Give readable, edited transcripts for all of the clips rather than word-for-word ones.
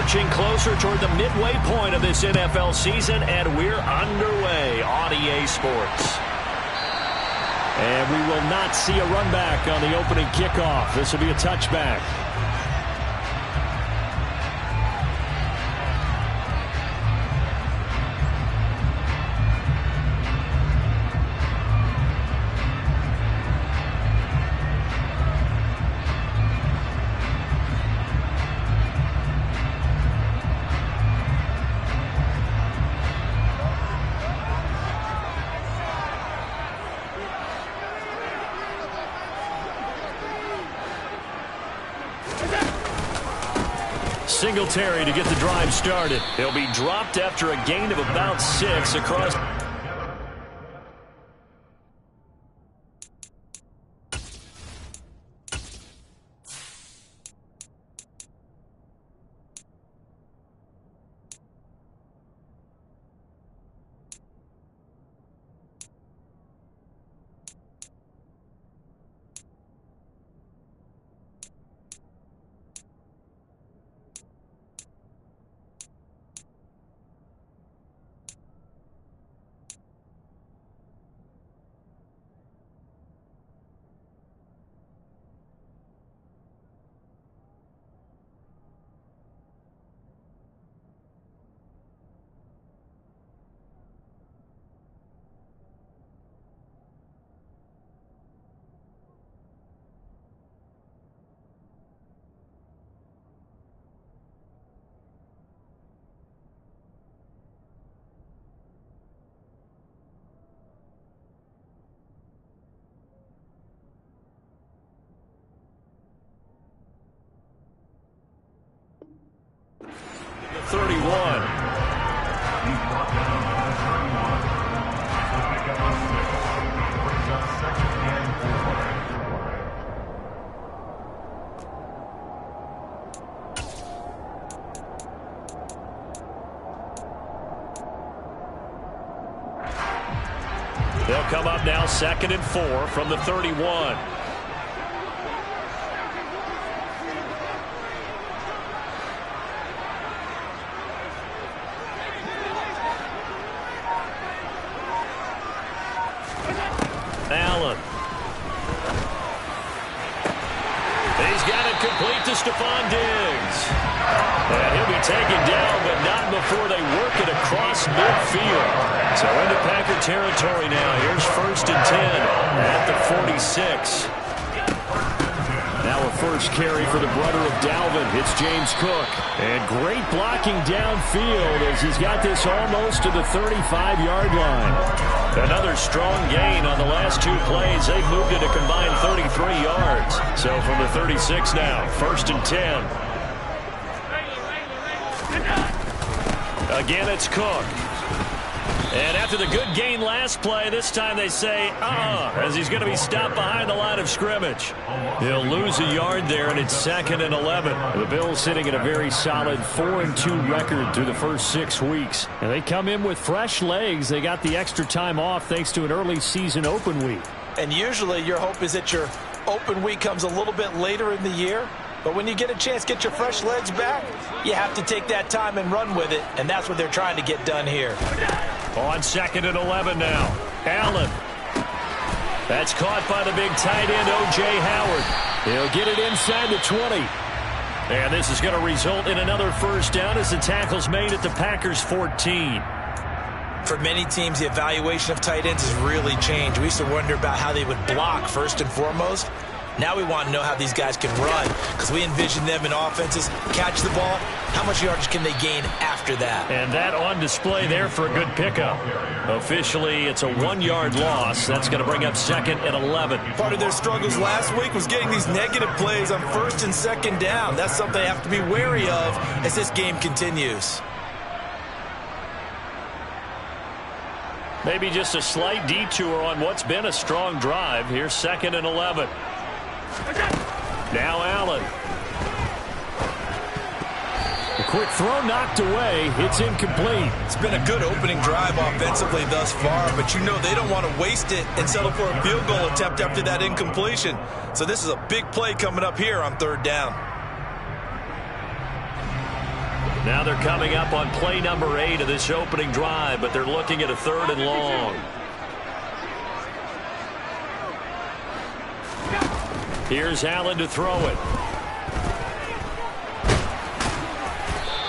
Marching closer toward the midway point of this NFL season, and we're underway on EA Sports. And we will not see a run back on the opening kickoff. This will be a touchback. Singletary to get the drive started. He'll be dropped after a gain of about 6 across. They'll come up now 2nd and 4 from the 31. Allen. He's got it complete to Stephon Diggs. And he'll be taken down, but not before they work it across midfield. So into Packer territory now. Here's 1st and 10 at the 46. Now a first carry for the brother of Dalvin. It's James Cook. And great blocking downfield as he's got this almost to the 35-yard line. Another strong gain on the last 2 plays. They've moved it a combined 33 yards. So from the 36 now, 1st and 10. Again, it's Cook. And after the good gain last play, this time they say, as he's going to be stopped behind the line of scrimmage. He'll lose a yard there, and it's 2nd and 11. The Bills sitting at a very solid 4-2 record through the first 6 weeks. And they come in with fresh legs. They got the extra time off thanks to an early season open week. And usually your hope is that your open week comes a little bit later in the year. But when you get a chance to get your fresh legs back, you have to take that time and run with it. And that's what they're trying to get done here. On 2nd and 11 now. Allen. That's caught by the big tight end, O.J. Howard. He'll get it inside the 20. And this is going to result in another first down as the tackle's made at the Packers' 14. For many teams, the evaluation of tight ends has really changed. We used to wonder about how they would block first and foremost. Now we want to know how these guys can run because we envision them in offenses, catch the ball, how much yardage can they gain after that? And that on display there for a good pickup. Officially, it's a 1-yard loss. That's going to bring up 2nd and 11. Part of their struggles last week was getting these negative plays on 1st and 2nd down. That's something they have to be wary of as this game continues. Maybe just a slight detour on what's been a strong drive. Here's 2nd and 11. Now Allen. A quick throw knocked away. It's incomplete. It's been a good opening drive offensively thus far, but you know they don't want to waste it and settle for a field goal attempt after that incompletion. So this is a big play coming up here on 3rd down. Now they're coming up on play number 8 of this opening drive, but they're looking at a 3rd and long. Here's Allen to throw it.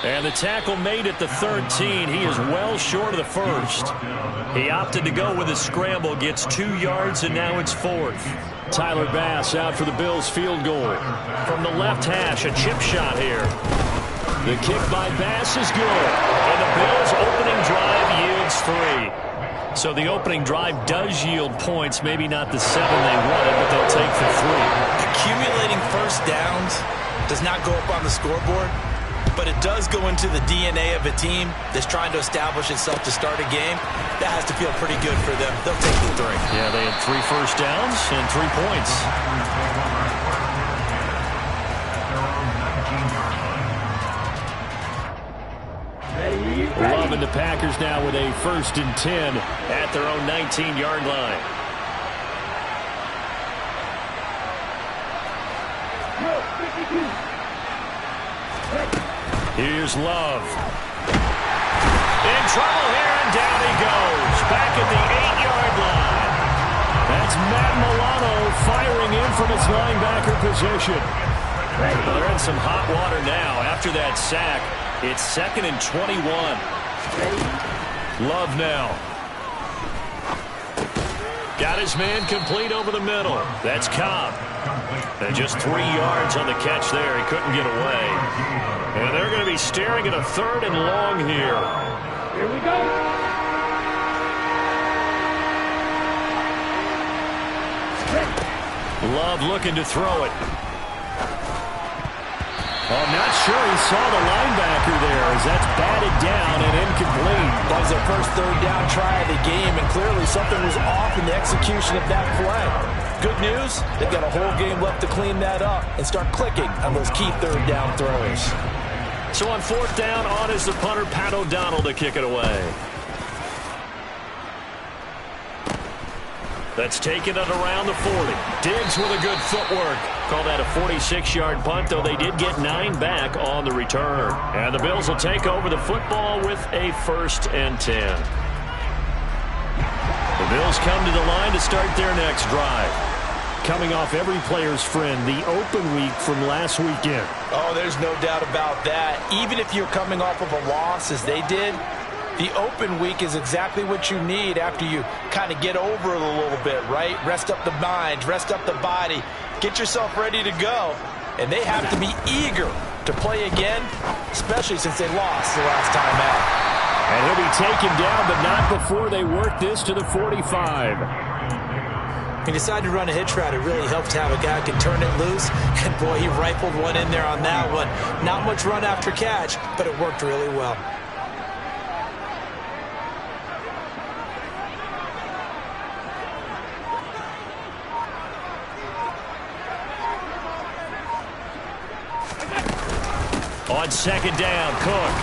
And the tackle made at the 13. He is well short of the first. He opted to go with a scramble, gets 2 yards, and now it's 4th. Tyler Bass out for the Bills field goal. From the left hash, a chip shot here. The kick by Bass is good. And the Bills' opening drive yields 3. So the opening drive does yield points, maybe not the 7 they wanted, but they'll take the 3. Accumulating first downs does not go up on the scoreboard, but it does go into the DNA of a team that's trying to establish itself to start a game. That has to feel pretty good for them. They'll take the 3. Yeah, they had 3 first downs and 3 points. Loving the Packers now with a 1st and 10 at their own 19-yard line. Here's Love. In trouble here, and down he goes. Back at the 8-yard line. That's Matt Milano firing in from his linebacker position. Well, they're in some hot water now. After that sack, it's 2nd and 21. Love now. Got his man complete over the middle. That's Cobb. And just 3 yards on the catch there. He couldn't get away. And they're going to be staring at a 3rd and long here. Here we go. Love looking to throw it. Oh, I'm not sure he saw the linebacker there as that's batted down and incomplete. That was their first 3rd down try of the game, and clearly something was off in the execution of that play. Good news, they've got a whole game left to clean that up and start clicking on those key 3rd down throws. So on 4th down, on is the punter, Pat O'Donnell, to kick it away. That's taken it around the 40. Diggs with a good footwork. Call that a 46-yard punt, though they did get 9 back on the return. And the Bills will take over the football with a 1st and 10. The Bills come to the line to start their next drive. Coming off every player's friend, the open week from last weekend. Oh, there's no doubt about that. Even if you're coming off of a loss, as they did, the open week is exactly what you need after you kind of get over it a little bit, right? Rest up the mind, rest up the body, get yourself ready to go. And they have to be eager to play again, especially since they lost the last time out. And he'll be taken down, but not before they work this to the 45. He decided to run a hitch route. It really helps to have a guy who can turn it loose. And, boy, he rifled one in there on that one. Not much run after catch, but it worked really well. On 2nd down, Cook.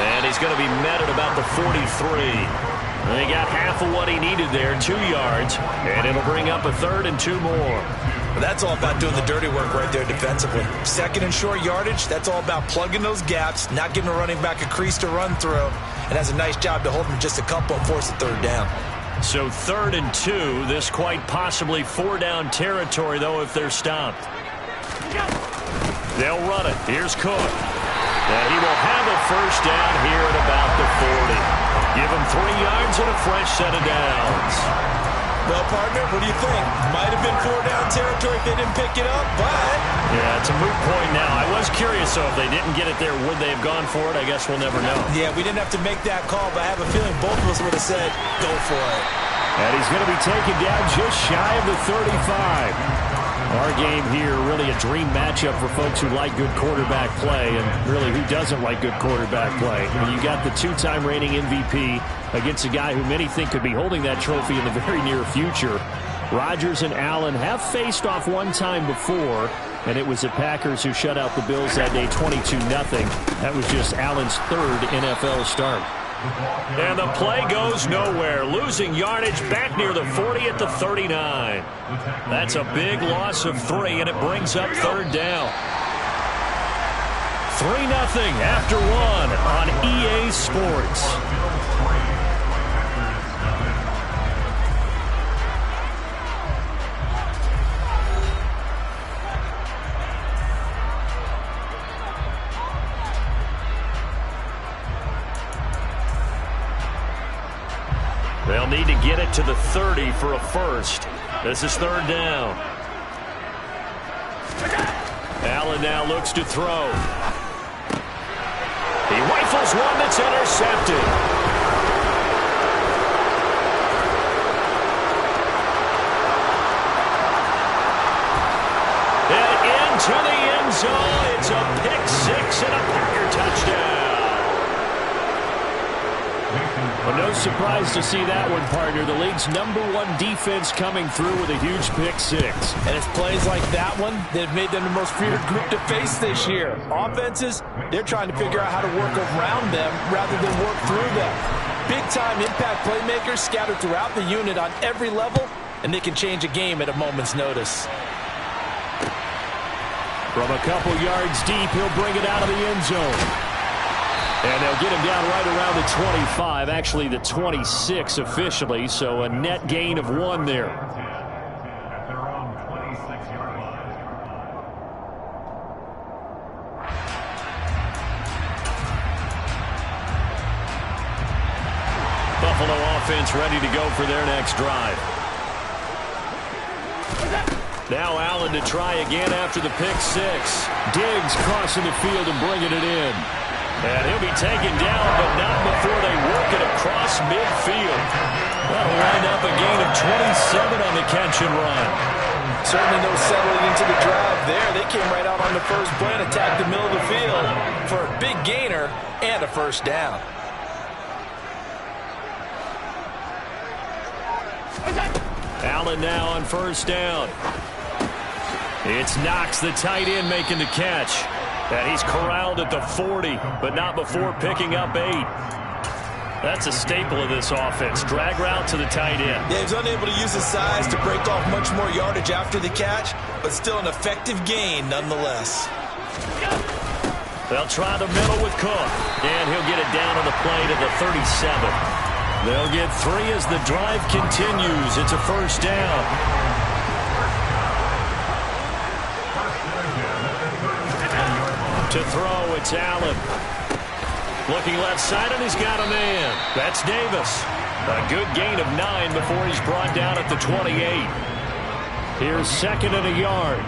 And he's going to be met at about the 43. And he got half of what he needed there, 2 yards. And it'll bring up a 3rd and 2 more. Well, that's all about doing the dirty work right there defensively. 2nd and short yardage, that's all about plugging those gaps, not giving a running back a crease to run through. And has a nice job to hold him just a couple and force a 3rd down. So 3rd and 2, this quite possibly 4-down territory, though, if they're stopped. They'll run it. Here's Cook. And he will have a 1st down here at about the 40. Give him 3 yards and a fresh set of downs. Well, partner, what do you think? Might have been 4-down territory if they didn't pick it up, but... Yeah, it's a moot point now. I was curious, so if they didn't get it there, would they have gone for it? I guess we'll never know. Yeah, we didn't have to make that call, but I have a feeling both of us would have said, go for it. And he's going to be taken down just shy of the 35. Our game here, really a dream matchup for folks who like good quarterback play, and really who doesn't like good quarterback play. I mean, you got the 2-time reigning MVP against a guy who many think could be holding that trophy in the very near future. Rodgers and Allen have faced off one time before, and it was the Packers who shut out the Bills that day 22-0. That was just Allen's 3rd NFL start. And the play goes nowhere. Losing yardage back near the 40 at the 39. That's a big loss of 3, and it brings up 3rd down. 3-0 after 1 on EA Sports. They'll need to get it to the 30 for a first. This is 3rd down. Allen now looks to throw. He rifles one that's intercepted. And into the end zone. It's a pick six and a Packer touchdown. Well, no surprise to see that one, partner. The league's #1 defense coming through with a huge pick six. And it's plays like that one that have made them the most feared group to face this year. Offenses, they're trying to figure out how to work around them rather than work through them. Big-time impact playmakers scattered throughout the unit on every level, and they can change a game at a moment's notice. From a couple yards deep, he'll bring it out of the end zone. And they'll get him down right around the 25, actually the 26 officially, so a net gain of 1 there. Buffalo offense ready to go for their next drive. Now Allen to try again after the pick six. Diggs crossing the field and bringing it in. And he'll be taken down, but not before they work it across midfield. That'll wind up a gain of 27 on the catch and run. Certainly no settling into the drive there. They came right out on the first play and attacked the middle of the field for a big gainer and a first down. Allen now on first down. It's Knox, the tight end, making the catch. And he's corralled at the 40, but not before picking up 8. That's a staple of this offense. Drag route to the tight end. Yeah, he's unable to use his size to break off much more yardage after the catch, but still an effective gain nonetheless. They'll try the middle with Cook, and he'll get it down on the play to the 37. They'll get 3 as the drive continues. It's a first down. To throw, it's Allen. Looking left side, and he's got a man. That's Davis. A good gain of 9 before he's brought down at the 28. Here's 2nd and a yard.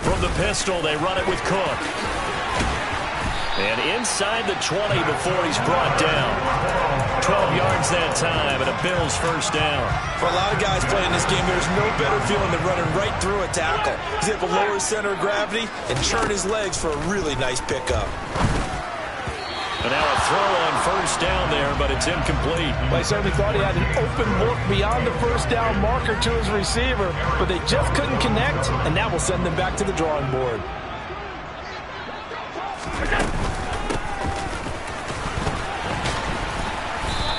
From the pistol, they run it with Cook. And inside the 20 before he's brought down. 12 yards that time, and a Bills first down. For a lot of guys playing this game, there's no better feeling than running right through a tackle. He's able to lower his center of gravity and churn his legs for a really nice pickup. And now a throw on first down there, but it's incomplete. Well, I certainly thought he had an open look beyond the first down marker to his receiver, but they just couldn't connect, and that will send them back to the drawing board.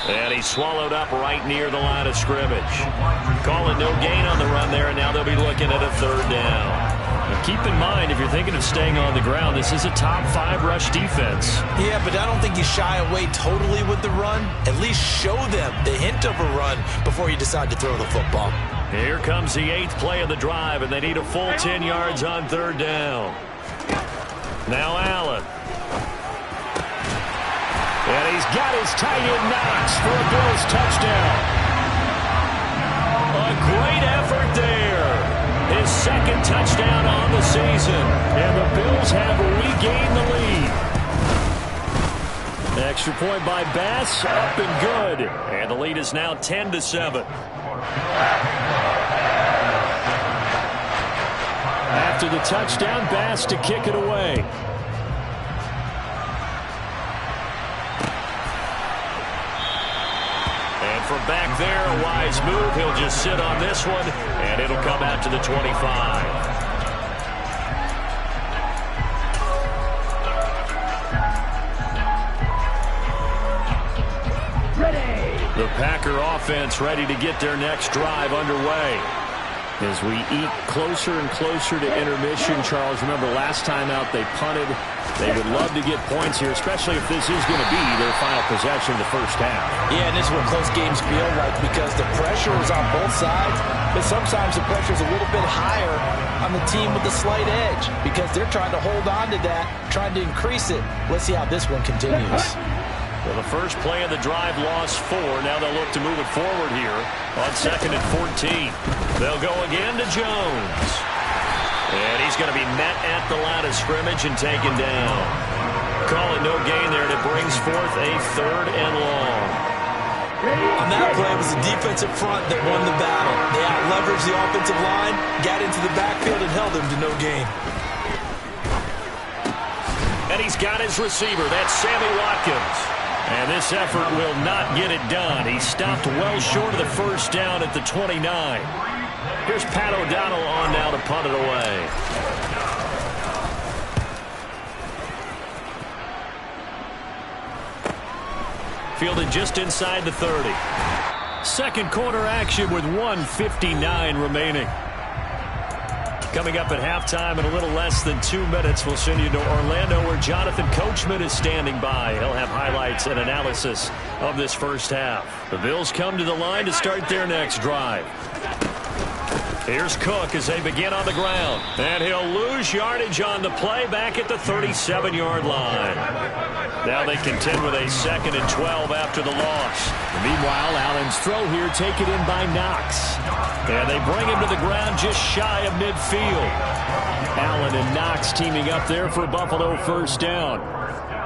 And he's swallowed up right near the line of scrimmage. Call it no gain on the run there, and now they'll be looking at a 3rd down. Now keep in mind, if you're thinking of staying on the ground, this is a top 5 rush defense. Yeah, but I don't think you shy away totally with the run. At least show them the hint of a run before you decide to throw the football. Here comes the 8th play of the drive, and they need a full 10 yards on 3rd down. Now Allen. And he's got his tight end Knox for a Bills touchdown. A great effort there. His 2nd touchdown on the season. And the Bills have regained the lead. Extra point by Bass, up and good. And the lead is now 10-7. After the touchdown, Bass to kick it away. From back there, a wise move. He'll just sit on this one, and it'll come out to the 25. The Packer offense ready to get their next drive underway. As we eat closer and closer to intermission, Charles, remember last time out they punted. They would love to get points here, especially if this is going to be their final possession of the first half. Yeah, and this is what close games feel like because the pressure is on both sides, but sometimes the pressure is a little bit higher on the team with the slight edge because they're trying to hold on to that, trying to increase it. Let's see how this one continues. Well, the first play of the drive lost 4. Now they'll look to move it forward here on 2nd and 14. They'll go again to Jones. And he's going to be met at the line of scrimmage and taken down. Call it no gain there, and it brings forth a 3rd and long. On that play, it was the defensive front that won the battle. They out-leveraged the offensive line, got into the backfield, and held him to no gain. And he's got his receiver. That's Sammy Watkins. And this effort will not get it done. He stopped well short of the first down at the 29. Here's Pat O'Donnell on now to punt it away. Fielded just inside the 30. Second quarter action with 1:59 remaining. Coming up at halftime in a little less than 2 minutes, we'll send you to Orlando where Jonathan Coachman is standing by. He'll have highlights and analysis of this first half. The Bills come to the line to start their next drive. Here's Cook as they begin on the ground. And he'll lose yardage on the play back at the 37-yard line. Now they contend with a 2nd and 12 after the loss. Meanwhile, Allen's throw here taken in by Knox. And they bring him to the ground just shy of midfield. Allen and Knox teaming up there for Buffalo first down.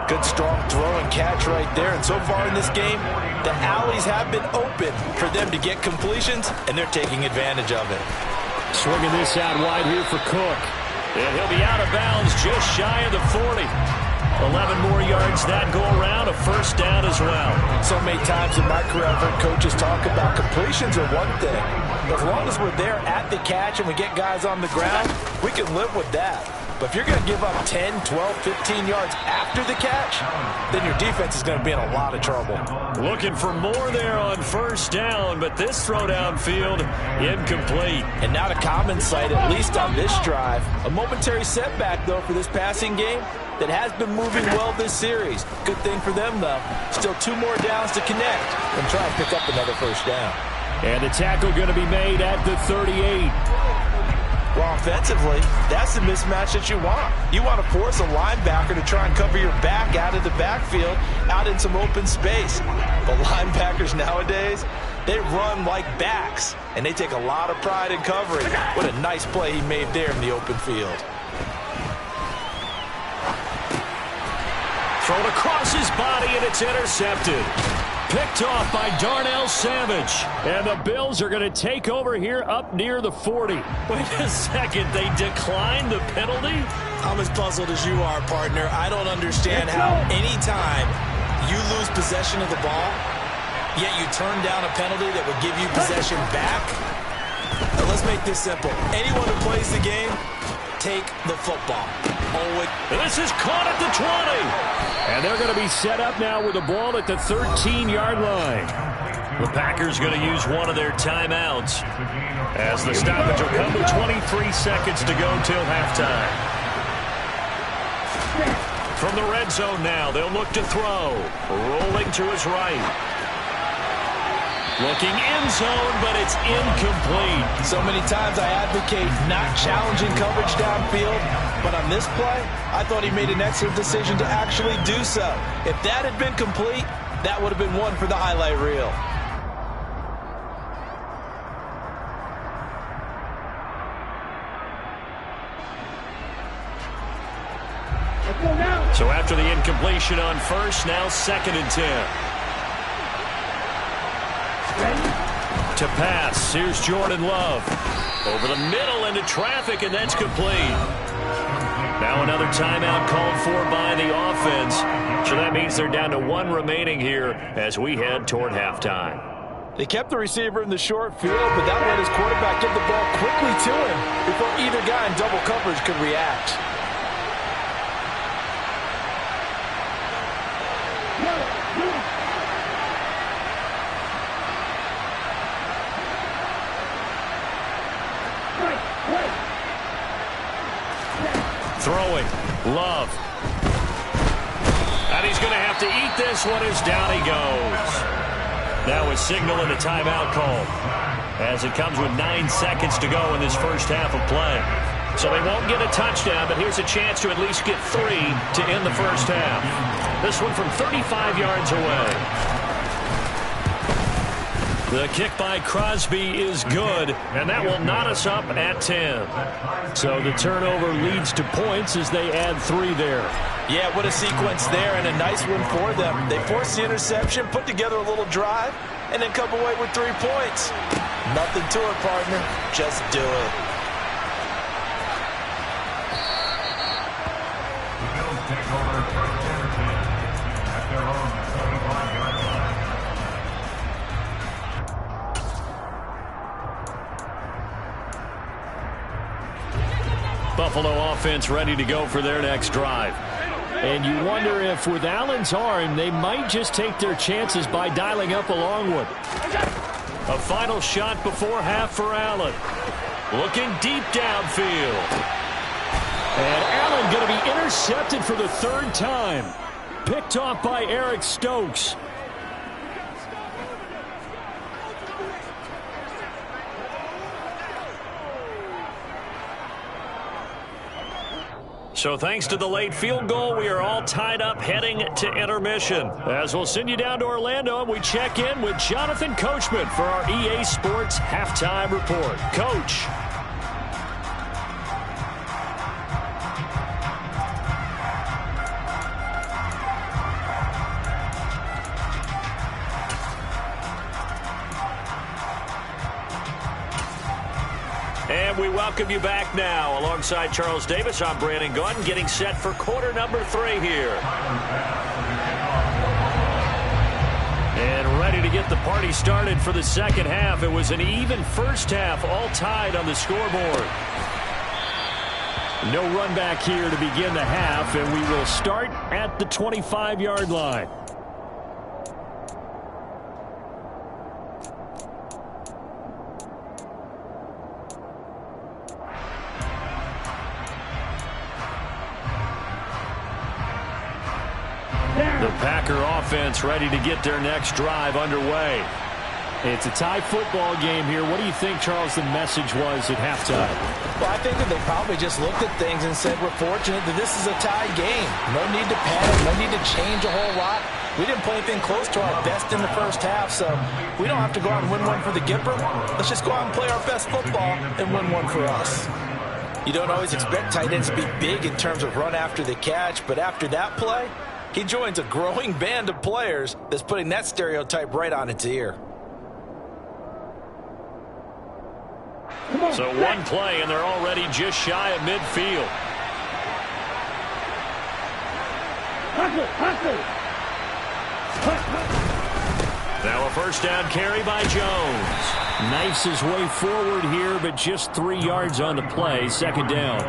Good strong throw and catch right there. And so far in this game, the alleys have been open for them to get completions, and they're taking advantage of it. Swinging this out wide here for Cook. And he'll be out of bounds just shy of the 40. 11 more yards that go around, a first down as well. So many times in my career, I've heard coaches talk about completions are one thing. As long as we're there at the catch and we get guys on the ground, we can live with that. But if you're going to give up 10, 12, 15 yards after the catch, then your defense is going to be in a lot of trouble. Looking for more there on first down, but this throw downfield incomplete. And not a common sight, at least on this drive. A momentary setback, though, for this passing game that has been moving well this series. Good thing for them, though. Still 2 more downs to connect and try and pick up another first down. And the tackle going to be made at the 38. Well, offensively, that's the mismatch that you want. You want to force a linebacker to try and cover your back out of the backfield, out in some open space. But linebackers nowadays, they run like backs, and they take a lot of pride in covering. What a nice play he made there in the open field. Thrown across his body, and it's intercepted. Picked off by Darnell Savage. And the Bills are going to take over here up near the 40. Wait a second, they declined the penalty? I'm as puzzled as you are, partner. I don't understand how anytime you lose possession of the ball, yet you turn down a penalty that would give you possession back. Now, let's make this simple. Anyone who plays the game, take the football. This is caught at the 20. And they're going to be set up now with the ball at the 13-yard line. The Packers going to use one of their timeouts as the stoppage will come with 23 seconds to go till halftime. From the red zone now, they'll look to throw. Rolling to his right. Looking end zone, but it's incomplete. So many times I advocate not challenging coverage downfield, but on this play, I thought he made an excellent decision to actually do so. If that had been complete, that would have been one for the highlight reel. So after the incompletion on first, now 2nd and 10. To pass, here's Jordan Love. Over the middle into traffic, and that's complete. Now another timeout called for by the offense. So that means they're down to 1 remaining here as we head toward halftime. They kept the receiver in the short field, but that let his quarterback get the ball quickly to him before either guy in double coverage could react. Love. And he's going to have to eat this one as down he goes. That was signaling a timeout call, as it comes with 9 seconds to go in this first half of play. So they won't get a touchdown, but here's a chance to at least get 3 to end the first half. This one from 35 yards away. The kick by Crosby is good, and that will knot us up at 10. So the turnover leads to points as they add 3 there. Yeah, what a sequence there, and a nice one for them. They forced the interception, put together a little drive, and then come away with 3 points. Nothing to it, partner. Just do it. Buffalo offense ready to go for their next drive. And you wonder if with Allen's arm, they might just take their chances by dialing up a long one. A final shot before half for Allen. Looking deep downfield. And Allen going to be intercepted for the 3rd time. Picked off by Eric Stokes. So thanks to the late field goal, we are all tied up heading to intermission. As we'll send you down to Orlando, and we check in with Jonathan Coachman for our EA Sports Halftime Report. Coach. And we welcome you back now. Alongside Charles Davis, I'm Brandon Gunn, getting set for quarter number 3 here. And ready to get the party started for the second half. It was an even first half, all tied on the scoreboard. No run back here to begin the half, and we will start at the 25-yard line. The Packer offense ready to get their next drive underway. It's a tie football game here. What do you think, Charles, the message was at halftime? Well, I think that they probably just looked at things and said, we're fortunate that this is a tie game. No need to panic, no need to change a whole lot. We didn't play anything close to our best in the first half, so we don't have to go out and win one for the Gipper. Let's just go out and play our best football and win one for us. You don't always expect tight ends to be big in terms of run after the catch, but after that play, he joins a growing band of players that's putting that stereotype right on its ear. So one play, and they're already just shy of midfield. Now a first down carry by Jones. Knifes his way forward here, but just 3 yards on the play. Second down.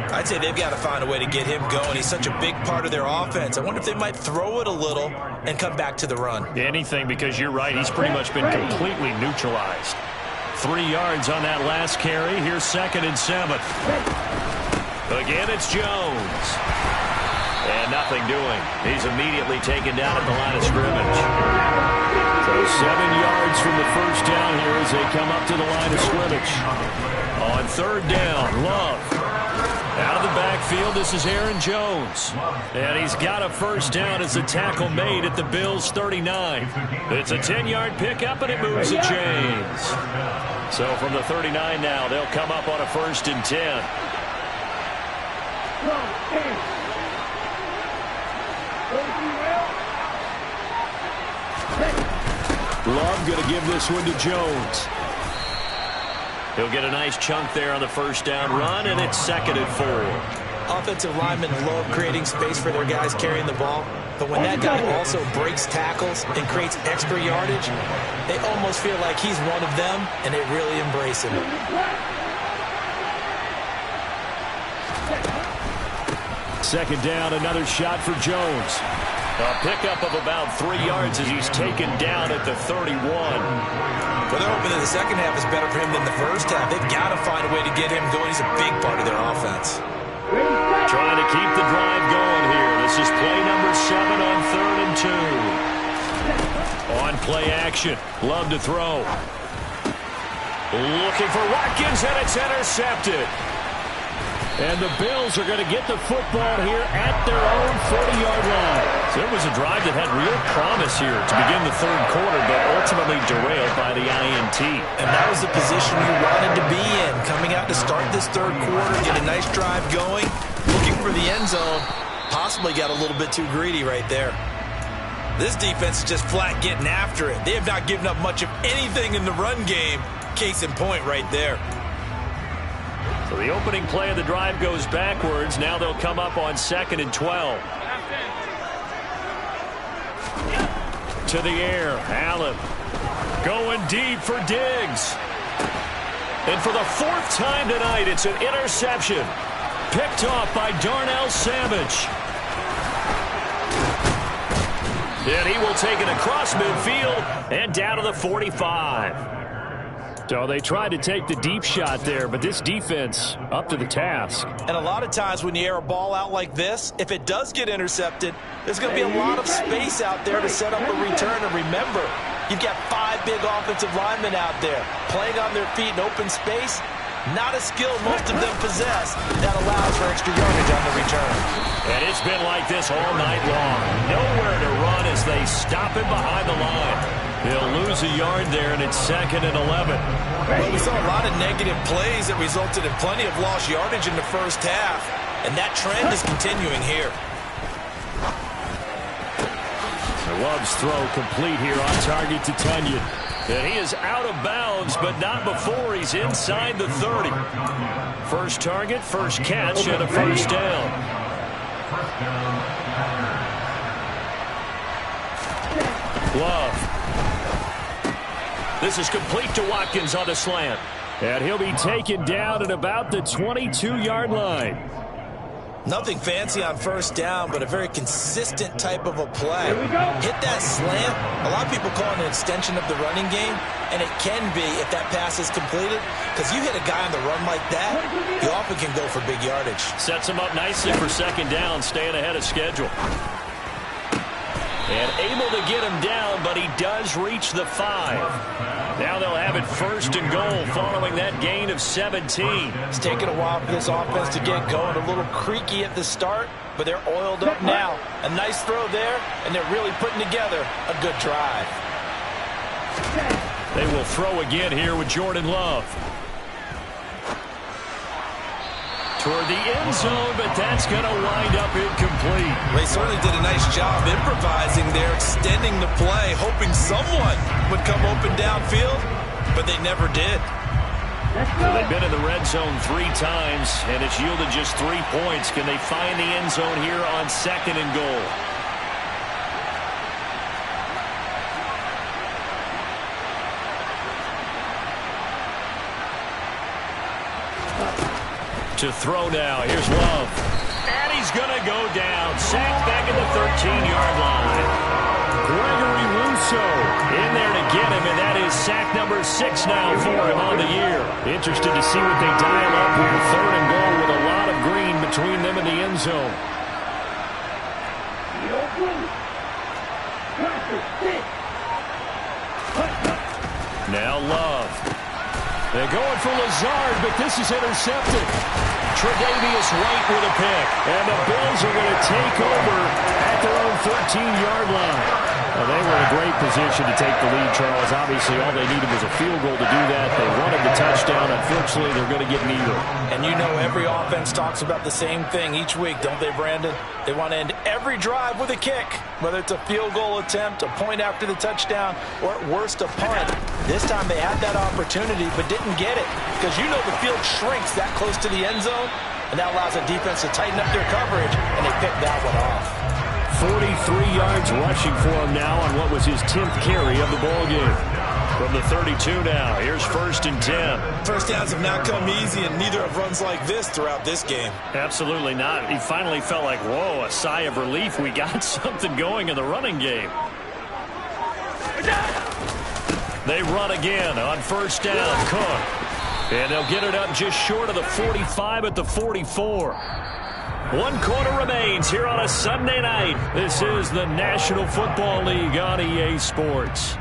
I'd say they've got to find a way to get him going. He's such a big part of their offense. I wonder if they might throw it a little and come back to the run. Anything, because you're right. He's pretty much been completely neutralized. 3 yards on that last carry. Here's 2nd and 7. Again, it's Jones. And nothing doing. He's immediately taken down at the line of scrimmage. So 7 yards from the first down here as they come up to the line of scrimmage. On 3rd down, Love. Out of the backfield, this is Aaron Jones. And he's got a first down as the tackle made at the Bills' 39. It's a 10-yard pickup, and it moves the chains. So from the 39 now, they'll come up on a 1st and 10. Love going to give this one to Jones. He'll get a nice chunk there on the first down run, and it's 2nd and 4. Offensive linemen love creating space for their guys carrying the ball, but when that guy also breaks tackles and creates extra yardage, they almost feel like he's one of them, and they really embrace him. Second down, another shot for Jones. A pickup of about 3 yards as he's taken down at the 31. Well, they're hoping that the second half is better for him than the first half. They've got to find a way to get him going. He's a big part of their offense. Trying to keep the drive going here. This is play number 7 on 3rd and 2. On play action. Love to throw. Looking for Watkins, and it's intercepted. And the Bills are going to get the football here at their own 40-yard line. So it was a drive that had real promise here to begin the 3rd quarter, but ultimately derailed by the INT. And that was the position you wanted to be in. Coming out to start this 3rd quarter, get a nice drive going, looking for the end zone. Possibly got a little bit too greedy right there. This defense is just flat getting after it. They have not given up much of anything in the run game. Case in point right there. So the opening play of the drive goes backwards. Now they'll come up on 2nd and 12. To the air, Allen. Going deep for Diggs. And for the 4th time tonight, it's an interception. Picked off by Darnell Savage. And he will take it across midfield and down to the 45. So they tried to take the deep shot there, but this defense up to the task. And a lot of times when you air a ball out like this, if it does get intercepted, there's going to be a lot of space out there to set up a return. And remember, you've got 5 big offensive linemen out there playing on their feet in open space. Not a skill most of them possess that allows for extra yardage on the return. And it's been like this all night long. Nowhere to run as they stop him behind the line. He'll lose a yard there, and it's 2nd and 11. Well, we saw a lot of negative plays that resulted in plenty of lost yardage in the first half, and that trend is continuing here. Love's throw complete here on target to Tunyon. And he is out of bounds, but not before he's inside the 30. First target, first catch, and a first down. Love. This is complete to Watkins on the slant. And he'll be taken down at about the 22-yard line. Nothing fancy on first down, but a very consistent type of a play. Hit that slant. A lot of people call it an extension of the running game, and it can be if that pass is completed, because you hit a guy on the run like that, you often can go for big yardage. Sets him up nicely for 2nd down, staying ahead of schedule. And able to get him down, but he does reach the 5. Now they'll have it 1st and goal following that gain of 17. It's taken a while for this offense to get going. A little creaky at the start, but they're oiled up now. A nice throw there, and they're really putting together a good drive. They will throw again here with Jordan Love. Toward the end zone, but that's going to wind up incomplete. They certainly did a nice job improvising there, extending the play, hoping someone would come open downfield, but they never did. So they've been in the red zone 3 times, and it's yielded just 3 points. Can they find the end zone here on 2nd and goal? To throw now. Here's Love. And he's going to go down. Sacked back at the 13-yard line. Gregory Rousseau in there to get him, and that is sack number 6 now for him on the year. Interested to see what they dial up here. 3rd and goal with a lot of green between them and the end zone. Now Love. They're going for Lazard, but this is intercepted. Tre'Davious White with a pick. And the Bills are going to take over at their own 13-yard line. Well, they were in a great position to take the lead, Charles. Obviously, all they needed was a field goal to do that. They wanted the touchdown. Unfortunately, they're going to get neither. And you know every offense talks about the same thing each week, don't they, Brandon? They want to end every drive with a kick, whether it's a field goal attempt, a point after the touchdown, or at worst a punt. This time they had that opportunity but didn't get it, because you know the field shrinks that close to the end zone, and that allows the defense to tighten up their coverage, and they picked that one off. 43 yards rushing for him now on what was his 10th carry of the ballgame. From the 32 now, here's 1st and 10. First downs have not come easy, and neither have runs like this throughout this game. Absolutely not. He finally felt like, whoa, a sigh of relief. We got something going in the running game. They run again on 1st down. Cook. And they'll get it up just short of the 45 at the 44. 1 quarter remains here on a Sunday night. This is the National Football League on EA Sports.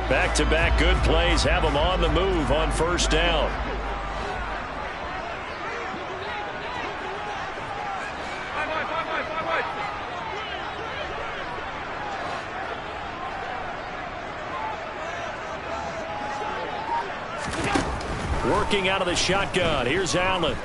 Back-to-back good plays have them on the move on first down. Working out of the shotgun. Here's Allen.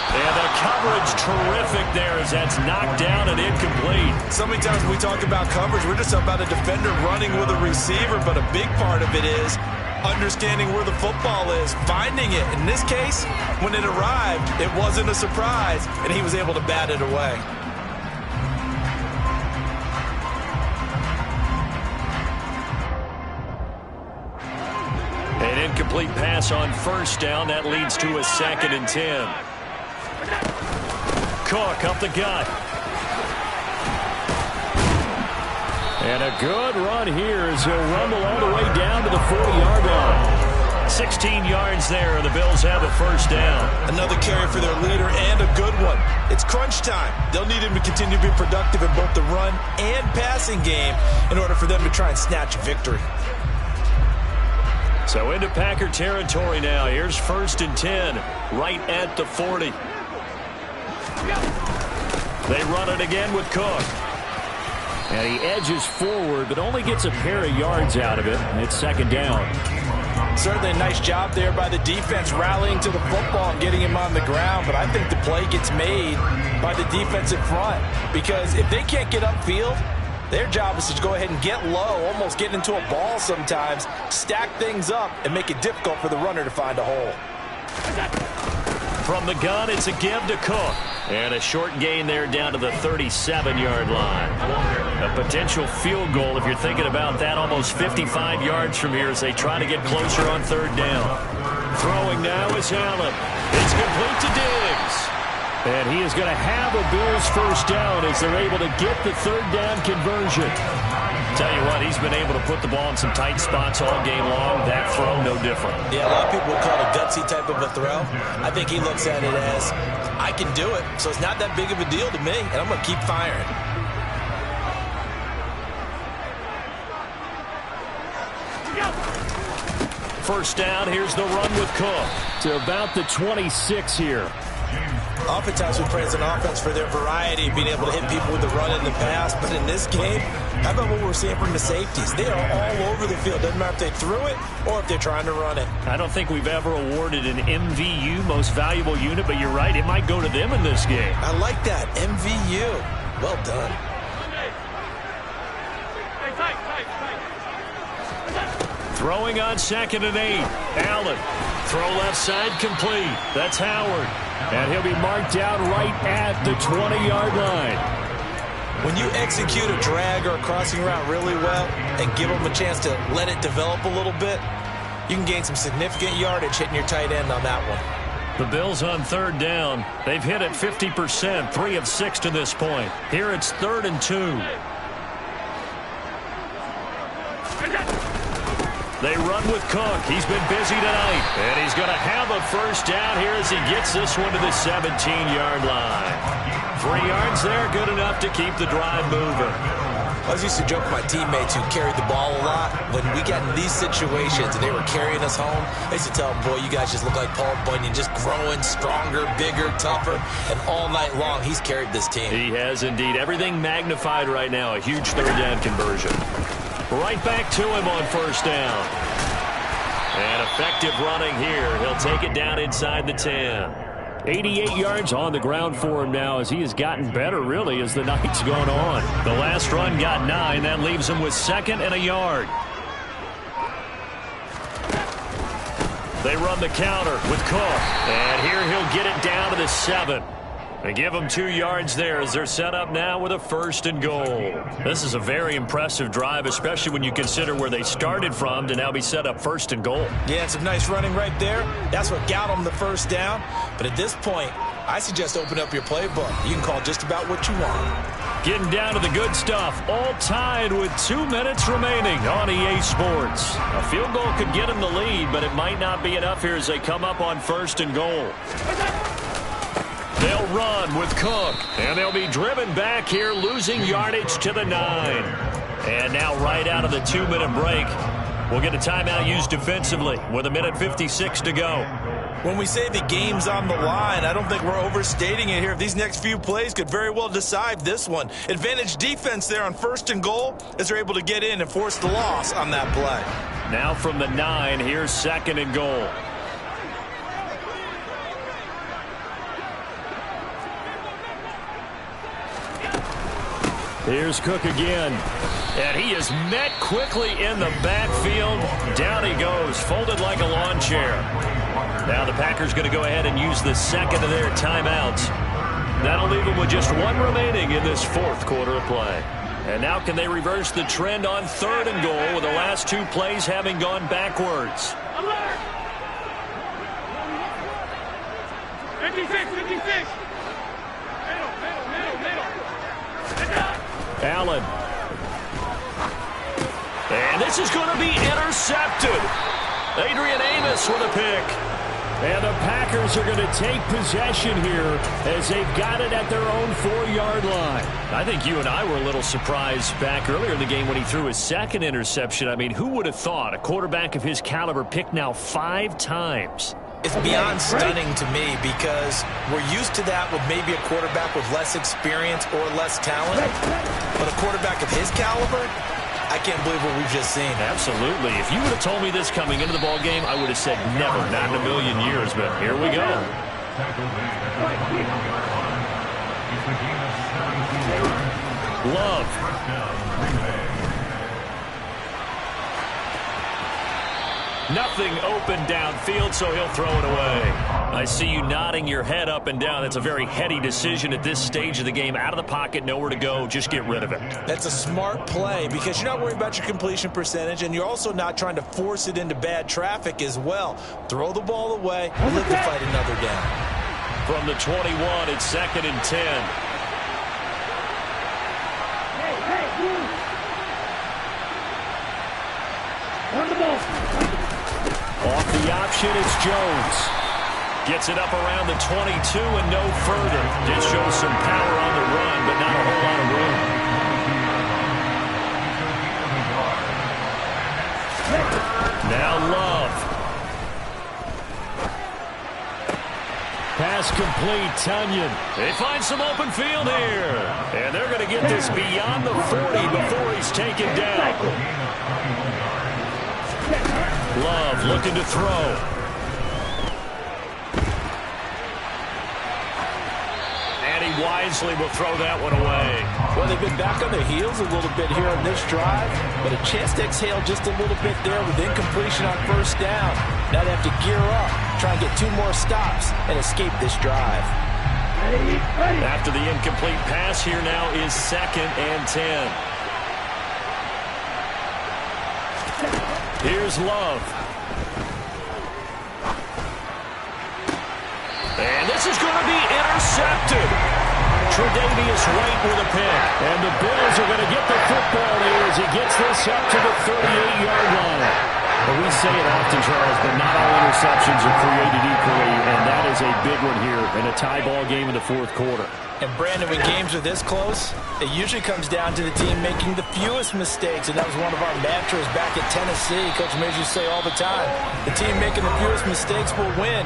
And the coverage terrific there as that's knocked down and incomplete. So many times when we talk about coverage, we're just about a defender running with a receiver, but a big part of it is understanding where the football is, finding it. In this case, when it arrived, it wasn't a surprise, and he was able to bat it away. An incomplete pass on first down. That leads to a 2nd and 10. Cook up the gut. And a good run here as he'll rumble all the way down to the 40-yard line. 16 yards there, and the Bills have a first down. Another carry for their leader and a good one. It's crunch time. They'll need him to continue to be productive in both the run and passing game in order for them to try and snatch a victory. So into Packer territory now. Here's 1st and 10, right at the 40. They run it again with Cook. And he edges forward, but only gets a pair of yards out of it. And it's 2nd down. Certainly a nice job there by the defense rallying to the football and getting him on the ground. But I think the play gets made by the defensive front. Because if they can't get upfield, their job is to go ahead and get low, almost get into a ball sometimes, stack things up, and make it difficult for the runner to find a hole. From the gun, it's a give to Cook. And a short gain there down to the 37-yard line. A potential field goal, if you're thinking about that, almost 55 yards from here as they try to get closer on 3rd down. Throwing now is Allen. It's complete to Diggs. And he is going to have a Bills first down as they're able to get the 3rd down conversion. Tell you what, he's been able to put the ball in some tight spots all game long. That throw, no different. Yeah, a lot of people would call it a gutsy type of a throw. I think he looks at it as, I can do it, so it's not that big of a deal to me, and I'm going to keep firing. First down, here's the run with Cook to about the 26 here. Oftentimes we praise an offense for their variety, being able to hit people with the run in the pass. But in this game, how about what we're seeing from the safeties? They are all over the field. Doesn't matter if they threw it or if they're trying to run it. I don't think we've ever awarded an MVU, most valuable unit, but you're right, it might go to them in this game. I like that, MVU. Well done. Throwing on 2nd and 8. Allen. Throw left side complete. That's Howard. And he'll be marked down right at the 20-yard line. When you execute a drag or a crossing route really well and give them a chance to let it develop a little bit, you can gain some significant yardage hitting your tight end on that one. The Bills on 3rd down. They've hit it 50%, 3 of 6 to this point. Here it's 3rd and 2. They run with Cook. He's been busy tonight. And he's going to have a first down here as he gets this one to the 17-yard line. 3 yards there, good enough to keep the drive moving. I was used to joke with my teammates who carried the ball a lot. When we got in these situations and they were carrying us home, I used to tell them, boy, you guys just look like Paul Bunyan, just growing stronger, bigger, tougher. And all night long, he's carried this team. He has indeed. Everything magnified right now. A huge 3rd down conversion. Right back to him on first down. And effective running here. He'll take it down inside the 10. 88 yards on the ground for him now as he has gotten better, really, as the night's gone on. The last run got 9. That leaves him with 2nd and a yard. They run the counter with Cook. And here he'll get it down to the 7. They give them 2 yards there as they're set up now with a 1st and goal. This is a very impressive drive, especially when you consider where they started from to now be set up 1st and goal. Yeah, some nice running right there. That's what got them the 1st down. But at this point, I suggest open up your playbook. You can call just about what you want. Getting down to the good stuff. All tied with 2 minutes remaining on EA Sports. A field goal could get them the lead, but it might not be enough here as they come up on 1st and goal. They'll run with Cook, and they'll be driven back here, losing yardage to the 9. And now right out of the 2-minute break, we'll get a timeout used defensively with 1:56 to go. When we say the game's on the line, I don't think we're overstating it here. These next few plays could very well decide this one. Advantage defense there on 1st and goal as they're able to get in and force the loss on that play. Now from the 9, here's 2nd and goal. Here's Cook again. And he is met quickly in the backfield. Down he goes, folded like a lawn chair. Now the Packers going to go ahead and use the 2nd of their timeouts. That'll leave them with just 1 remaining in this 4th quarter of play. And now can they reverse the trend on 3rd and goal with the last 2 plays having gone backwards? 56. Allen. And this is going to be intercepted. Adrian Amos with a pick. And the Packers are going to take possession here as they've got it at their own 4-yard line. I think you and I were a little surprised back earlier in the game when he threw his 2nd interception. I mean, who would have thought a quarterback of his caliber picked now 5 times? It's beyond stunning to me because we're used to that with maybe a quarterback with less experience or less talent. But a quarterback of his caliber, I can't believe what we've just seen. Absolutely. If you would have told me this coming into the ball game, I would have said never, not in a million years. But here we go. Love. Nothing open downfield, so he'll throw it away. I see you nodding your head up and down. That's a very heady decision at this stage of the game. Out of the pocket, nowhere to go. Just get rid of it. That's a smart play because you're not worried about your completion percentage, and you're also not trying to force it into bad traffic as well. Throw the ball away, live to fight another down. From the 21, it's 2nd and 10. On the ball. Off the option, it's Jones. Gets it up around the 22 and no further. Did show some power on the run, but not a whole lot of room. Now Love. Pass complete, Tunyon. They find some open field here. And they're going to get this beyond the 40 before he's taken down. Love looking to throw. And he wisely will throw that one away. Well, they've been back on their heels a little bit here on this drive, but a chance to exhale just a little bit there with incompletion on 1st down. Now they have to gear up, try and get 2 more stops, and escape this drive. After the incomplete pass, here now is 2nd and 10. Here's Love. And this is going to be intercepted. Tre'Davious White with a pick. And the Bills are going to get the football here as he gets this up to the 38-yard line. Well, we say it often, Charles, but not all interceptions are created equally, and that is a big one here in a tie ball game in the 4th quarter. And, Brandon, when games are this close, it usually comes down to the team making the fewest mistakes, and that was one of our mantras back at Tennessee. Coach Mays used to say all the time, the team making the fewest mistakes will win.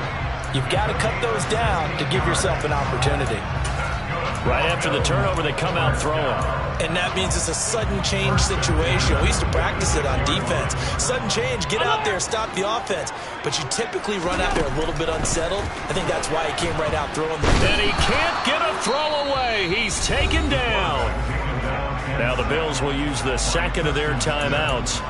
You've got to cut those down to give yourself an opportunity. Right after the turnover, they come out throwing. And that means it's a sudden change situation. We used to practice it on defense. Sudden change, get out there, stop the offense. But you typically run out there a little bit unsettled. I think that's why he came right out throwing the ball. And he can't get a throw away. He's taken down. Now the Bills will use the 2nd of their timeouts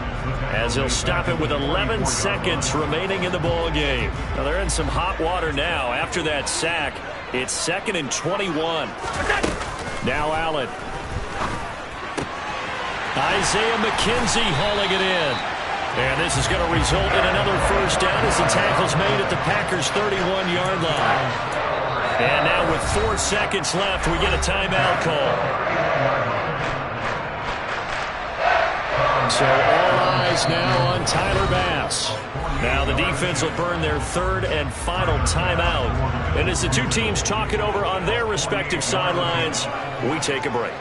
as they'll stop it with 11 seconds remaining in the ball game. Now they're in some hot water now after that sack. It's 2nd and 21. Now Allen. Isaiah McKenzie hauling it in. And this is going to result in another first down as the tackle's made at the Packers' 31-yard line. And now with 4 seconds left, we get a timeout call. So all eyes now on Tyler Bass. Now the defense will burn their 3rd and final timeout. And as the two teams talk it over on their respective sidelines, we take a break.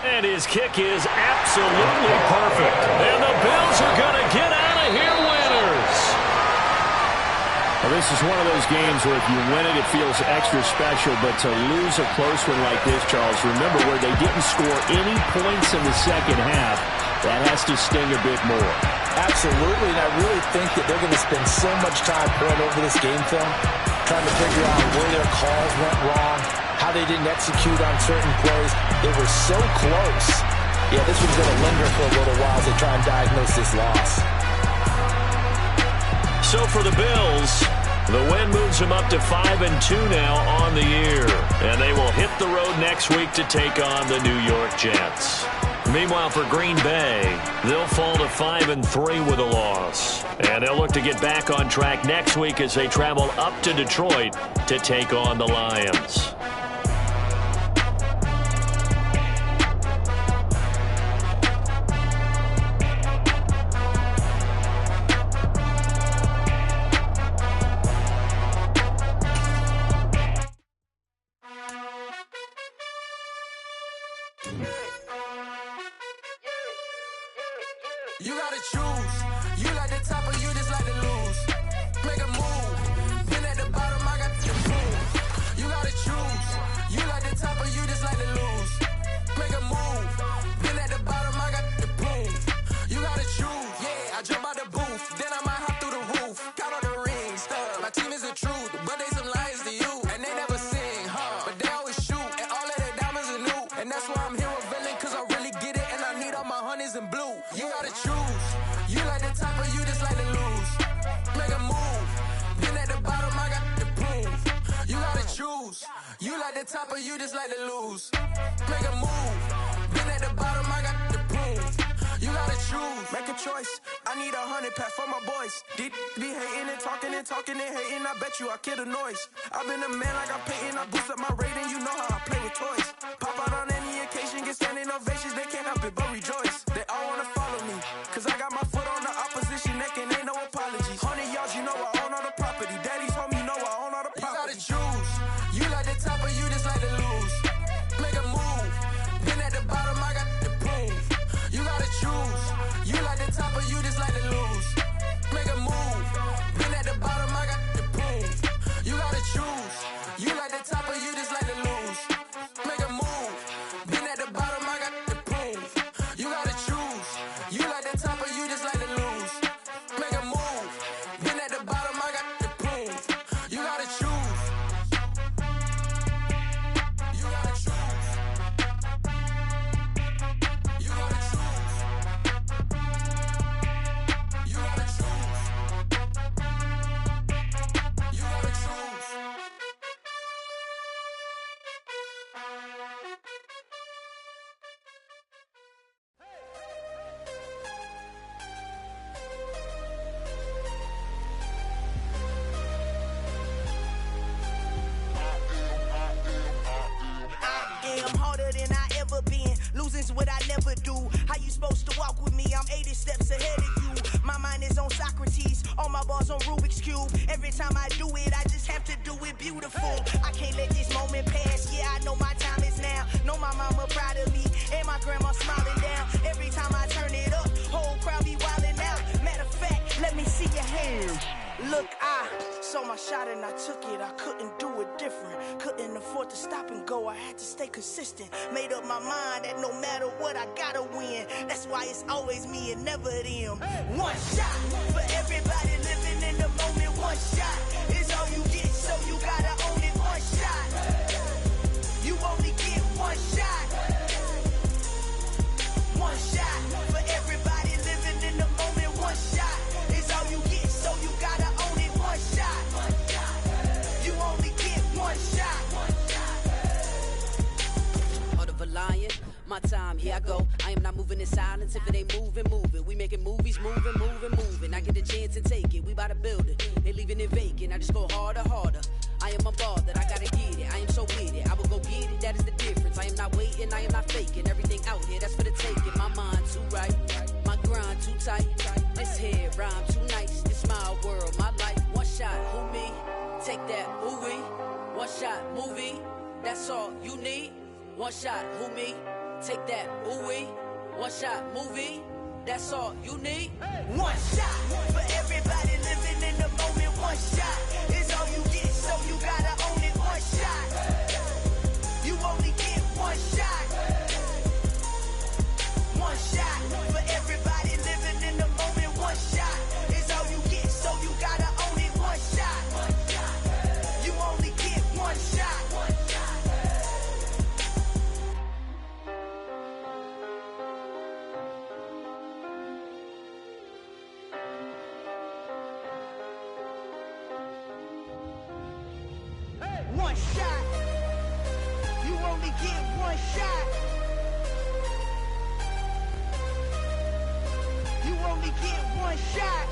And his kick is absolutely perfect. And the Bills are going to get out of here winners. Well, this is one of those games where if you win it, it feels extra special. But to lose a close one like this, Charles, remember where they didn't score any points in the second half, that has to sting a bit more. Absolutely, and I really think that they're going to spend so much time pouring over this game film, trying to figure out where their calls went wrong, how they didn't execute on certain plays. They were so close. Yeah, this one's going to linger for a little while as they try and diagnose this loss. So for the Bills, the win moves them up to 5-2 now on the year. And they will hit the road next week to take on the New York Jets. Meanwhile, for Green Bay, they'll fall to 5-3 with a loss. And they'll look to get back on track next week as they travel up to Detroit to take on the Lions. You gotta choose. You like the top or you just like to lose. Make a move. Been at the bottom, I got the proof. You gotta choose. You like the top or you just like to lose. Make a move. Been at the bottom, I got the proof. You gotta choose. Yeah, I jump out the booth. Then I might hop through the roof. Count all the rings. My team is the truth, but they some liars to you. And they never sing, but they always shoot. And all of their diamonds are new. And that's why I'm here revealing, cause I really get it. And I need all my honeys in blue. You gotta choose. You like the top or you just like to lose. Make a move. Been at the bottom, I got the proof. You gotta choose. You like the top or you just like to lose. Make a move. Been at the bottom, I got the proof. You gotta choose. Make a choice. I need 100 pack for my boys. Be hating and talking and hating. I bet you I kill the noise. I've been a man like I'm Peyton. I boost up my rating. You know how I play with toys. Pop out on any occasion, get standing ovations. They can't help it but rejoice. They all wanna follow me, cause I got my foot on the opposition neck and ain't no apologies. 100 yards, you know I own all the property. Daddy's home, you know I own all the property. You gotta choose. You like the top or you just like to lose. Make a move. Been at the bottom, I got the proof. You gotta choose. You like the top or you just like to lose. Make a move. Been at the bottom, I got the proof. You gotta choose. You like the top or you just like to lose. Make a move. Been at the bottom, I got the proof. You gotta choose. You like the top or you just like to lose. Make a move. Been at the bottom, I got the proof. You gotta choose. You gotta choose. You gotta choose. You gotta choose. You gotta choose. I'm harder than I ever been. Losing's what I never do. How you supposed to walk with me? I'm 80 steps ahead of you. My mind is on Socrates. All my bars on Rubik's Cube. Every time I do it, I just have to do it beautiful. I can't let this moment pass. Yeah, I know my time is now. Know my mama proud of me. And my grandma smiling down. Every time I turn it up, whole crowd be wilding out. Matter of fact, let me see your hands. Look, I saw my shot and I took it. I couldn't do it different. Couldn't afford to stop and go. I had to stay consistent. Made up my mind that no matter what, I gotta win. That's why it's always me and never them. One shot for everybody living in the moment. One shot is all you get, so you gotta own it. One shot. You only get one shot. One shot for everybody living in the moment. One shot is all you get, so you gotta own it. One shot. moving in silence. If it ain't moving, move it. We making movies, moving. I get a chance to take it. We about to build it. They leaving it vacant. I just go harder. I am a ball that I gotta get it. I am so with it. I will go get it. That is the difference. I am not waiting. I am not faking. Everything out here, that's for the taking. My mind too right. My grind too tight. This here rhyme too nice. This my world, my life. One shot, who me? Take that, who we? One shot, movie. That's all you need. One shot, who me? Take that, who we? One shot, movie. That's all you need. One shot for everybody living in the moment. One shot is all you get, so you gotta own it. One shot. You only get one shot. One shot for everybody living in the moment. One shot is all you get, so you gotta own it. One shot. You only get one shot. One shot. You only get one shot. You only get one shot.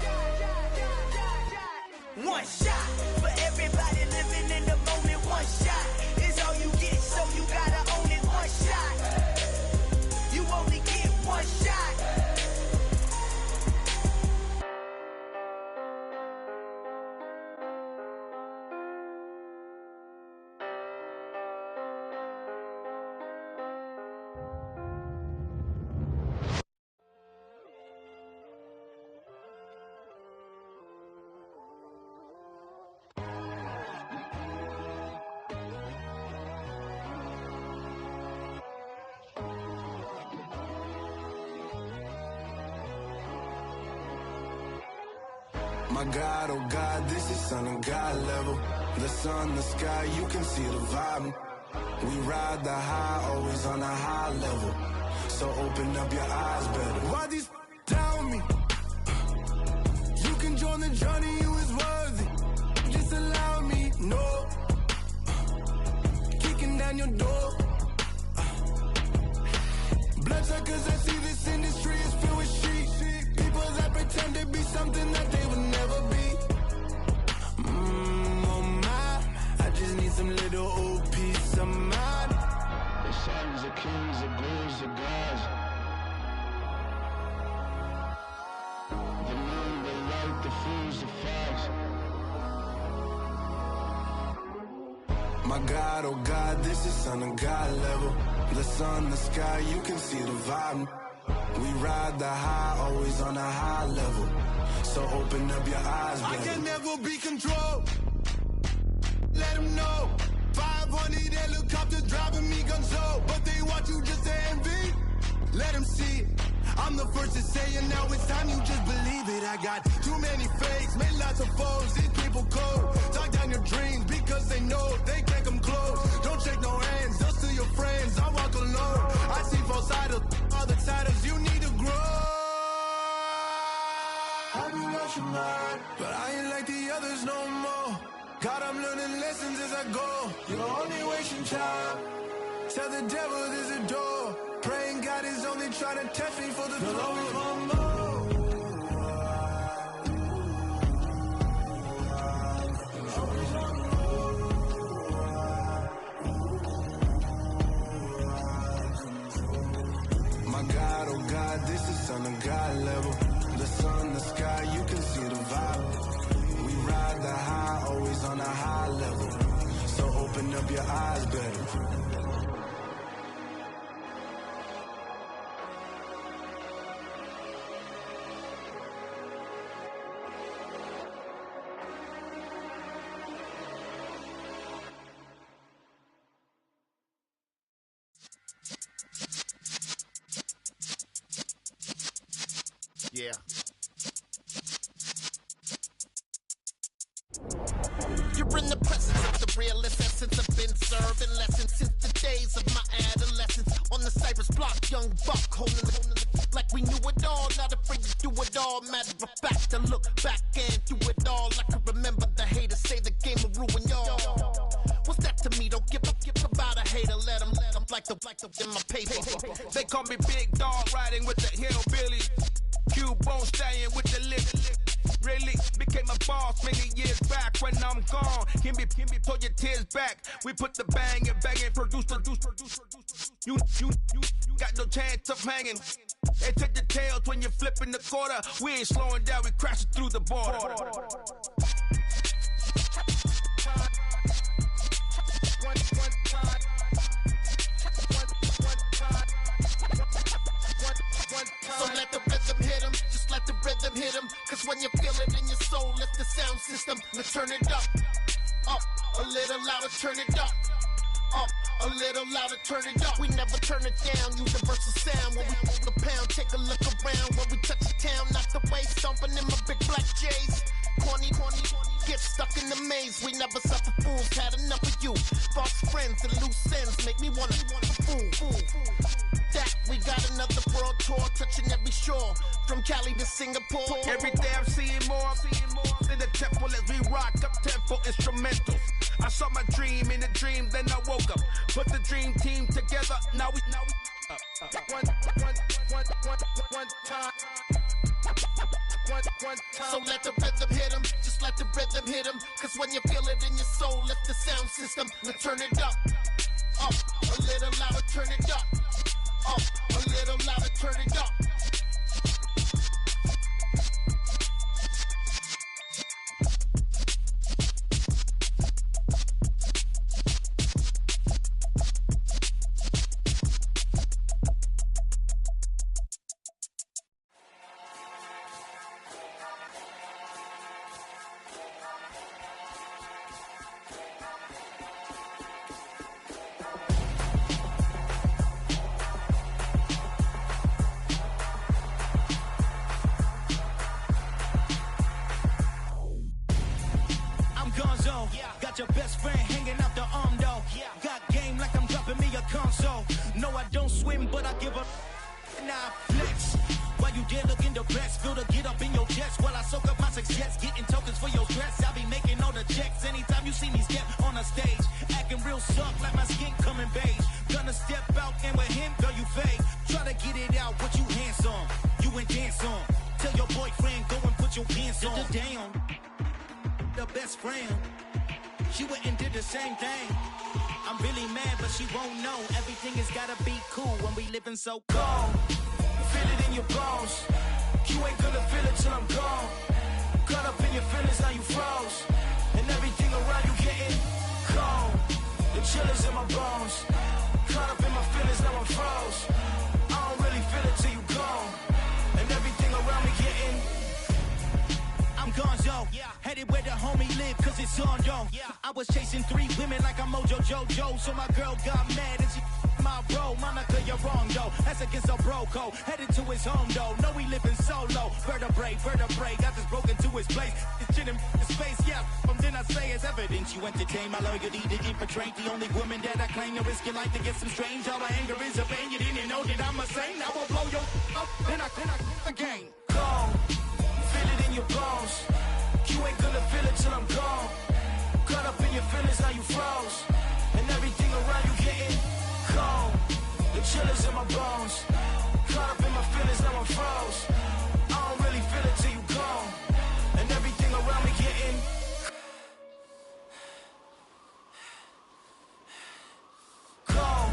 One shot for everybody living in the moment. One shot is all you get, so you gotta own it. One shot. You only get one shot. My God, oh God, this is Son of God level. The sun, the sky, you can see the vibe. We ride the high, always on a high level. So open up your eyes better. Why these tell me? You can join the journey, you is worthy. Just allow me, no. Kicking down your door. Bloodsuckers, I see this industry is filled with sheep. People that pretend to be something that they would never be. Oh my, I just need some little old peace of mind. The sons of kings, the ghouls, the gods. The moon, the light, the fools, the fogs. My God, oh God, this is Son of God level. The sun, the sky, you can see the vibe. We ride the high, always on a high level. So open up your eyes, baby. I can never be controlled. Let them know. 500 helicopters driving me gonzo. But they want you just to envy. Let them see it. I'm the first to say it, now it's time you just believe it. I got too many fakes, made lots of foes. These people cold. Talk down your dreams because they know they can't come close. Don't shake no hands, they'll steal your friends. I walk alone. I see false idols, all the titles you need to grow. I've been watching mine, but I ain't like the others no more. God, I'm learning lessons as I go. You're only wasting time. Tell the devil there's a door. Praying God is only trying to test me for the glory. My God, oh God, this is Son of God level. The sun, the sky, you can see the vibe. We ride the high, always on a high level. So open up your eyes better. Yeah. You're in the presence of the realest essence. I've been serving lessons since the days of my adolescence. On the Cypress block, young buck holding the like we knew it all. Not afraid to do it all. Matter of fact, to look back and do it all. I can remember the haters say the game will ruin y'all. What's that to me? Don't give about a hater. Let them like the in my paper. They call me Big Dog, riding with the hillbilly. Cubone staying with the lip. Really became a boss many years back. When I'm gone, can be pull your tears back. We put the bang and produce. You got no chance of hanging. They take the tails when you're flipping the quarter. We ain't slowing down, we crashing through the border. So let the rhythm hit him, just let the rhythm hit him. Cause when you feel it in your soul, lift the sound system. Let's turn it up, a little louder, turn it up. A little louder, turn it up. We never turn it down, universal sound. When we move the pound, take a look around. When we touch the town, knock the way, stomping in my big black J's. Corny, get stuck in the maze. We never suffer fools, had enough of you. False friends and loose ends make me wanna fool. That we got another world tour, touching every shore, from Cali to Singapore. Every day I'm seeing more in the temple as we rock up tempo instrumentals. I saw my dream in a dream, then I woke up. Put the dream team together, now we One time. So let the rhythm hit him, just let the rhythm hit him. Cause when you feel it in your soul, lift the sound system. Let's turn it up, a little louder, turn it up, a little louder, turn it up. Got your best friend hanging out the arm though. Got game like I'm dropping me a console. No, I don't swim, but I give a now flex. While you there looking depressed, feel the get up in your chest while I soak up my success, getting tokens for your stress. I'll be making all the checks anytime you see me step on a stage, acting real suck like my skin coming beige. Gonna step out and with him, girl, you fake. Try to get it out, what you handsome, you ain't dance on. Tell your boyfriend go and put your pants on. Down, the best friend. She went and did the same thing. I'm really mad, but she won't know. Everything has gotta be cool when we living so cold. Feel it in your bones. You ain't gonna feel it till I'm gone. Caught up in your feelings, now you froze. And everything around you getting cold. The chill is in my bones. Caught up in my feelings, now I'm froze. I don't really feel it till you gone. And everything around me getting I'm gonzo, headed where the homie live, cause it's on, yo. I was chasing 3 women like I'm Mojo Jojo, so my girl got mad and she my bro. Monica, you're wrong, though. That's against a bro code. Headed to his home, though. No, we living solo. Vertebrae, got this broken to his place. It's shit in his face, yeah. From then I say it's evidence you entertain my loyalty to infiltrate. The only woman that I claim to risk your life to get some strange. All my anger is a pain. You didn't know that I'm a saint. I will blow your up, then I again. Go. Feel it in your bones. You ain't gonna feel it till I'm gone. Caught up in your feelings, now you froze. And everything around you getting cold. The chill is in my bones. Caught up in my feelings, now I'm froze. I don't really feel it till you gone. And everything around me getting cold.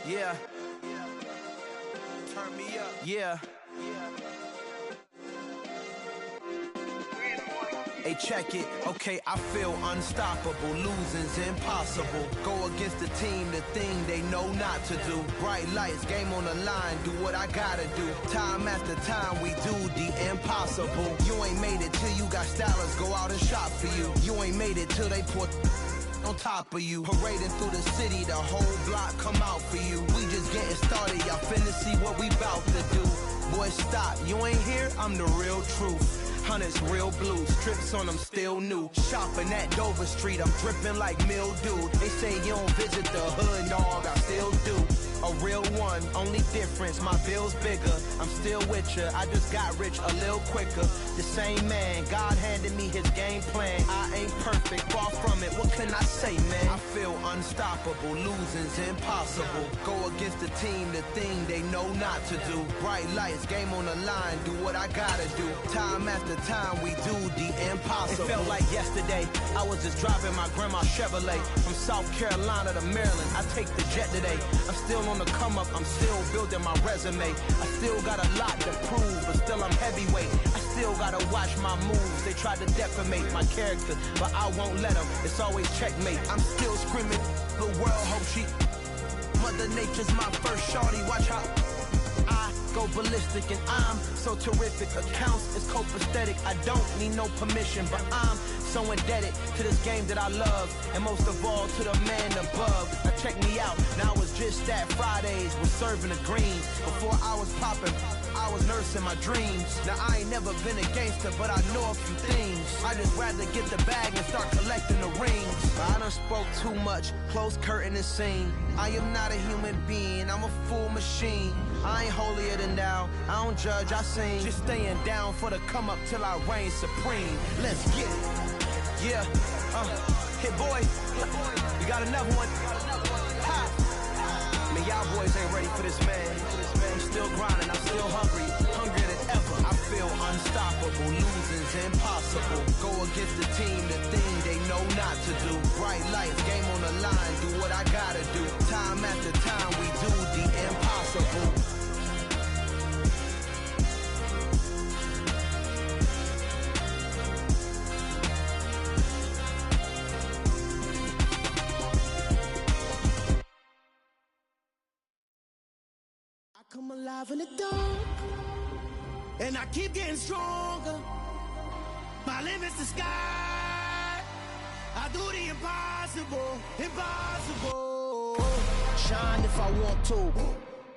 Yeah. Turn me up. Yeah. Hey, check it. Okay, I feel unstoppable. Losing's impossible. Go against the team, the thing they know not to do. Bright lights, game on the line, do what I gotta do. Time after time, we do the impossible. You ain't made it till you got stylists go out and shop for you. You ain't made it till they put on top of you. Parading through the city, the whole block come out for you. We just getting started, y'all finna see what we bout to do. Boy, stop, you ain't here, I'm the real truth. Hunters, real blue, strips on them still new. Shopping at Dover Street, I'm dripping like mildew. They say you don't visit the hood, dog, I still do. A real one, only difference, my bill's bigger. I'm still with ya, I just got rich a little quicker. The same man, God handed me his game plan. I ain't perfect, far from it, what can I say, man? I feel unstoppable, losing's impossible. Go against the team, the thing they know not to do. Bright lights, game on the line, do what I gotta do. Time after time, we do the impossible. It felt like yesterday, I was just driving my grandma's Chevrolet. From South Carolina to Maryland, I take the jet today. I'm still on the come up, I'm still building my resume. I still got a lot to prove, but still I'm heavyweight. I still gotta watch my moves. They tried to defamate my character, but I won't let them. It's always checkmate. I'm still screaming, the world hope she. Mother Nature's my first shorty, watch how I go ballistic and I'm so terrific. Accounts is copacetic, I don't need no permission, but I'm so indebted to this game that I love, and most of all to the man above. Now check me out, now I was just at Fridays, was serving the greens. Before I was popping, I was nursing my dreams. Now I ain't never been a gangster, but I know a few things. I just rather get the bag and start collecting the rings. I done spoke too much, close curtain and scene. I am not a human being, I'm a full machine. I ain't holier than thou, I don't judge, I sing. Just staying down for the come up till I reign supreme. Let's get it. Yeah, hit boy, we got another one. Ha! Man, y'all boys ain't ready for this, man. I'm still grinding, I'm still hungry, hungrier than ever. I feel unstoppable, losing's impossible. Go against the team, the thing they know not to do. Bright lights, game on the line, do what I gotta do. Time after time, we do the impossible. Come alive in the dark, and I keep getting stronger. My limit's the sky. I do the impossible, impossible. Shine if I want to.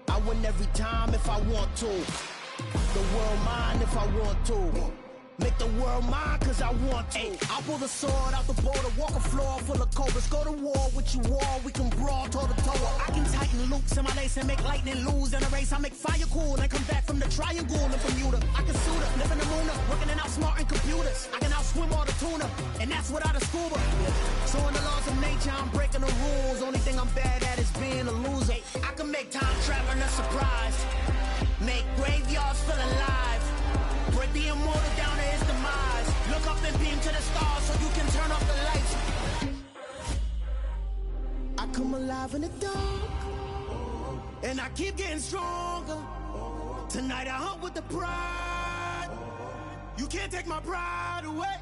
I win every time if I want to. The world mine if I want to. Make the world mine cause I want to. Ay, I'll pull the sword out the border, walk a floor full of cobras. Go to war with you all, we can brawl toe to toe. I can tighten loops in my lace and make lightning lose in a race. I make fire cool and come back from the triangle in Bermuda. I can suit up, live in the moon up, working and outsmarting computers. I can outswim all the tuna, and that's without a scuba. So in the laws of nature, I'm breaking the rules. Only thing I'm bad at is being a loser. I can make time traveling a surprise, make graveyards feel alive. Break the immortal down to his demise. Look up and beam to the stars so you can turn off the lights. I come alive in the dark, and I keep getting stronger. Tonight I hunt with the pride. You can't take my pride away.